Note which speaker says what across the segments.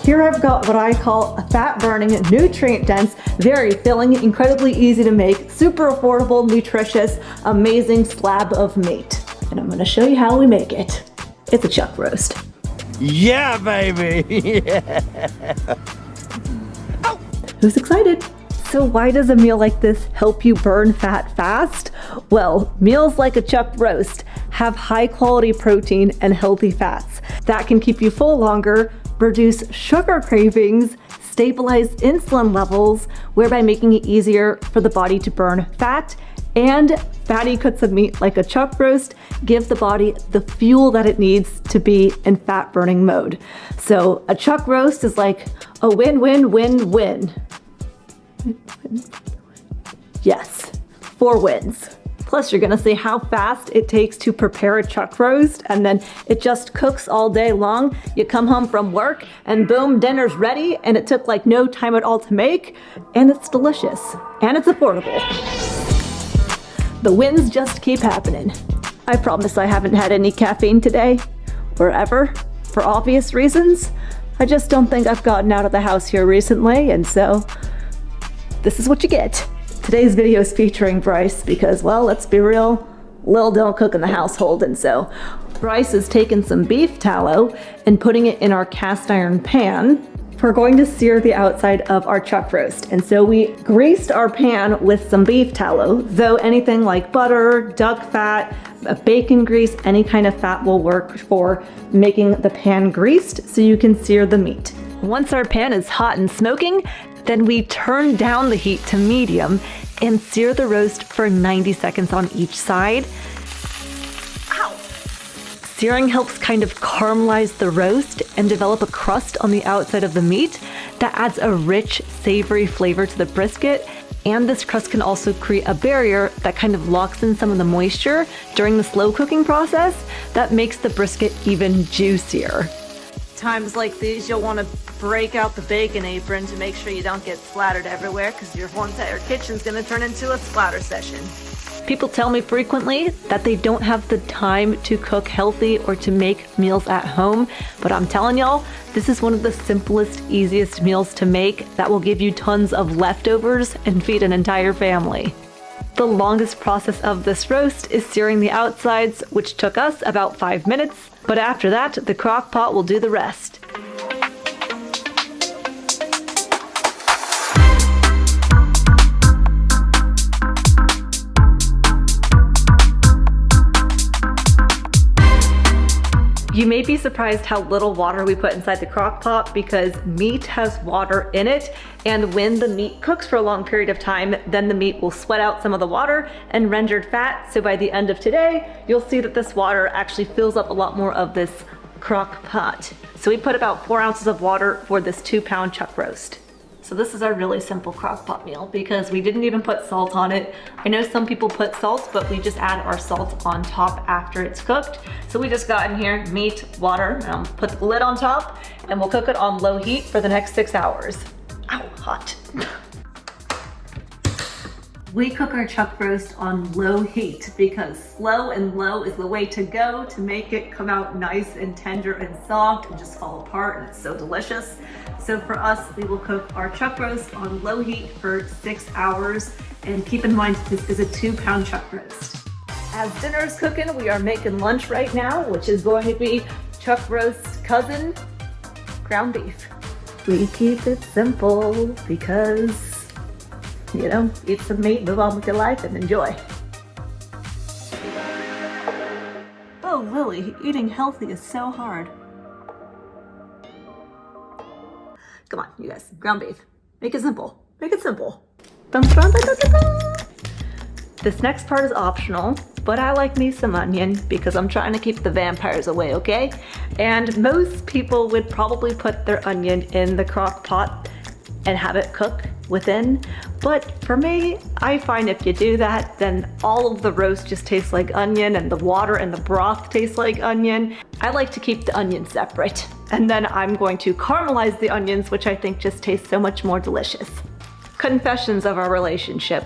Speaker 1: Here I've got what I call a fat-burning, nutrient-dense, very filling, incredibly easy to make, super affordable, nutritious, amazing slab of meat. And I'm gonna show you how we make it. It's a chuck roast.
Speaker 2: Yeah, baby! Yeah.
Speaker 1: Oh. Who's excited? So why does a meal like this help you burn fat fast? Well, meals like a chuck roast have high quality protein and healthy fats that can keep you full longer, reduce sugar cravings, stabilize insulin levels, whereby making it easier for the body to burn fat, and fatty cuts of meat like a chuck roast give the body the fuel that it needs to be in fat burning mode. So a chuck roast is like a win-win-win-win. Yes, 4 wins. Plus you're gonna see how fast it takes to prepare a chuck roast, and then it just cooks all day long. You come home from work and boom, dinner's ready, and it took like no time at all to make, and it's delicious, and it's affordable. The wins just keep happening. I promise I haven't had any caffeine today, or ever, for obvious reasons. I just don't think I've gotten out of the house here recently, and so this is what you get. Today's video is featuring Bryce because, well, let's be real, Lil don't cook in the household, and so Bryce has taken some beef tallow and putting it in our cast iron pan. We're going to sear the outside of our chuck roast, and so we greased our pan with some beef tallow, though anything like butter, duck fat, bacon grease, any kind of fat will work for making the pan greased so you can sear the meat. Once our pan is hot and smoking, then we turn down the heat to medium and sear the roast for 90 seconds on each side. Ow! Searing helps kind of caramelize the roast and develop a crust on the outside of the meat that adds a rich, savory flavor to the brisket. And this crust can also create a barrier that kind of locks in some of the moisture during the slow cooking process that makes the brisket even juicier. Times like these, you'll want to break out the bacon apron to make sure you don't get splattered everywhere, because your whole entire kitchen's going to turn into a splatter session. People tell me frequently that they don't have the time to cook healthy or to make meals at home, but I'm telling y'all, this is one of the simplest, easiest meals to make that will give you tons of leftovers and feed an entire family. The longest process of this roast is searing the outsides, which took us about 5 minutes, but after that, the crock pot will do the rest. You may be surprised how little water we put inside the crock pot because meat has water in it, and when the meat cooks for a long period of time, then the meat will sweat out some of the water and rendered fat. So by the end of today, you'll see that this water actually fills up a lot more of this crock pot. So we put about 4 ounces of water for this 2-pound chuck roast. So this is our really simple crock pot meal because we didn't even put salt on it. I know some people put salt, but we just add our salt on top after it's cooked. So we just got in here meat, water, put the lid on top, and we'll cook it on low heat for the next 6 hours. Ow, hot. We cook our chuck roast on low heat because slow and low is the way to go to make it come out nice and tender and soft and just fall apart, and it's so delicious. So for us, we will cook our chuck roast on low heat for 6 hours, and keep in mind this is a 2-pound chuck roast. As dinner is cooking, we are making lunch right now, which is going to be chuck roast cousin, ground beef. We keep it simple because, you know, eat some meat, move on with your life, and enjoy. Oh, Lily, eating healthy is so hard. Come on, you guys, ground beef. Make it simple. Make it simple. Dun, dun, dun, dun, dun, dun. This next part is optional, but I like me some onion because I'm trying to keep the vampires away, okay? And most people would probably put their onion in the crock pot and have it cook within. But for me, I find if you do that, then all of the roast just tastes like onion and the water and the broth tastes like onion. I like to keep the onion separate. And then I'm going to caramelize the onions, which I think just tastes so much more delicious. Confessions of our relationship.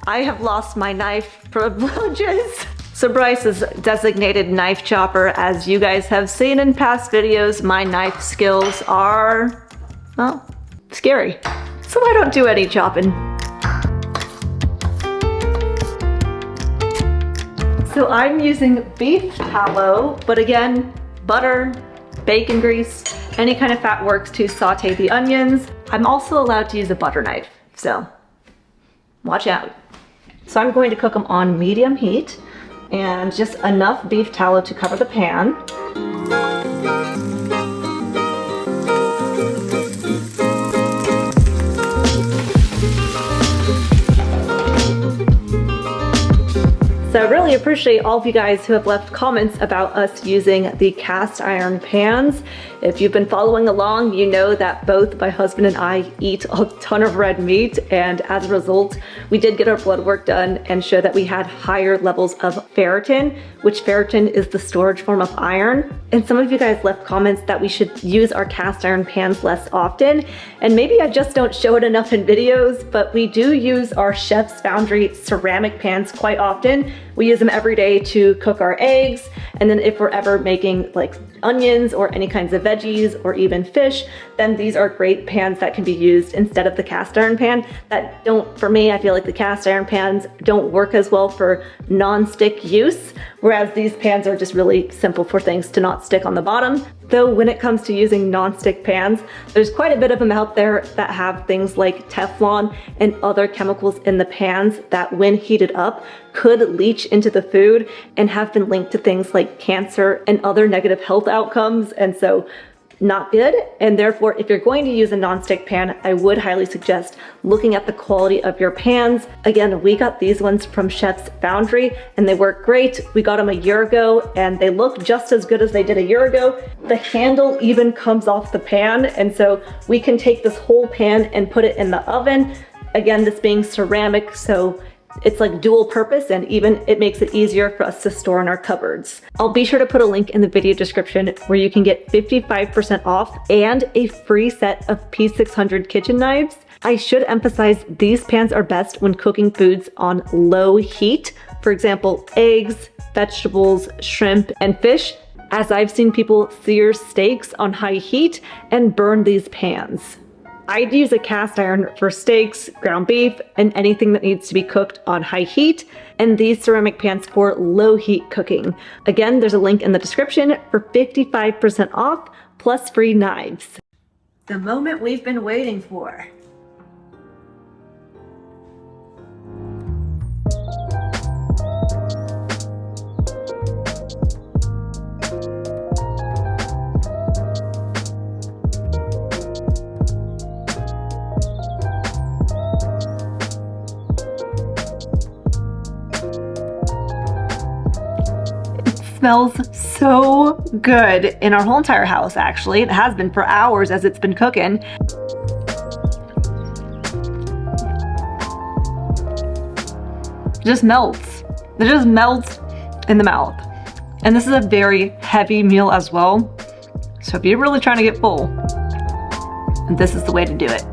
Speaker 1: I have lost my knife privileges. So Bryce is designated knife chopper. As you guys have seen in past videos, my knife skills are well, scary. So I don't do any chopping. So I'm using beef tallow, but again, butter, bacon grease, any kind of fat works to saute the onions. I'm also allowed to use a butter knife, so watch out. So I'm going to cook them on medium heat and just enough beef tallow to cover the pan. So I really appreciate all of you guys who have left comments about us using the cast iron pans. If you've been following along, you know that both my husband and I eat a ton of red meat, and as a result, we did get our blood work done and show that we had higher levels of ferritin, which ferritin is the storage form of iron. And some of you guys left comments that we should use our cast iron pans less often, and maybe I just don't show it enough in videos, but we do use our Chef's Foundry ceramic pans quite often. We use them every day to cook our eggs, and then if we're ever making like onions or any kinds of veggies or even fish, then these are great pans that can be used instead of the cast iron pan that don't, for me, I feel like the cast iron pans don't work as well for non-stick use, whereas these pans are just really simple for things to not stick on the bottom. Though when it comes to using non-stick pans, there's quite a bit of them out there that have things like Teflon and other chemicals in the pans that when heated up could leach into the food and have been linked to things like cancer and other negative health outcomes, and so not good. And therefore, if you're going to use a non-stick pan, I would highly suggest looking at the quality of your pans. Again, we got these ones from Chef's Foundry and they work great. We got them a year ago and they look just as good as they did a year ago. The handle even comes off the pan, and so we can take this whole pan and put it in the oven. Again, this being ceramic, so it's like dual purpose, and even it makes it easier for us to store in our cupboards. I'll be sure to put a link in the video description where you can get 55% off and a free set of P600 kitchen knives. I should emphasize these pans are best when cooking foods on low heat. For example, eggs, vegetables, shrimp, and fish, as I've seen people sear steaks on high heat and burn these pans. I'd use a cast iron for steaks, ground beef, and anything that needs to be cooked on high heat, and these ceramic pans for low heat cooking. Again, there's a link in the description for 55% off plus free knives. The moment we've been waiting for. Smells so good in our whole entire house, actually. It has been for hours as it's been cooking. It just melts. It just melts in the mouth. And this is a very heavy meal as well. So if you're really trying to get full, this is the way to do it.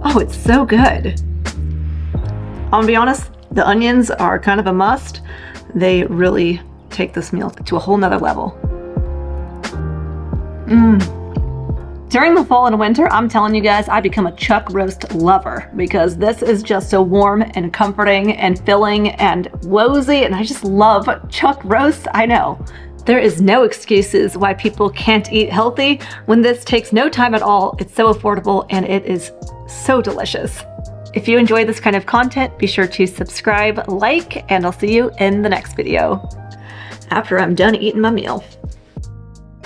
Speaker 1: Oh, it's so good. I'm gonna be honest, the onions are kind of a must. They really take this meal to a whole nother level. During the fall and winter, I'm telling you guys, I become a chuck roast lover because this is just so warm and comforting and filling and woozy, and I just love chuck roast. I know. There is no excuses why people can't eat healthy when this takes no time at all. It's so affordable and it is so delicious. If you enjoy this kind of content, be sure to subscribe, like, and I'll see you in the next video after I'm done eating my meal.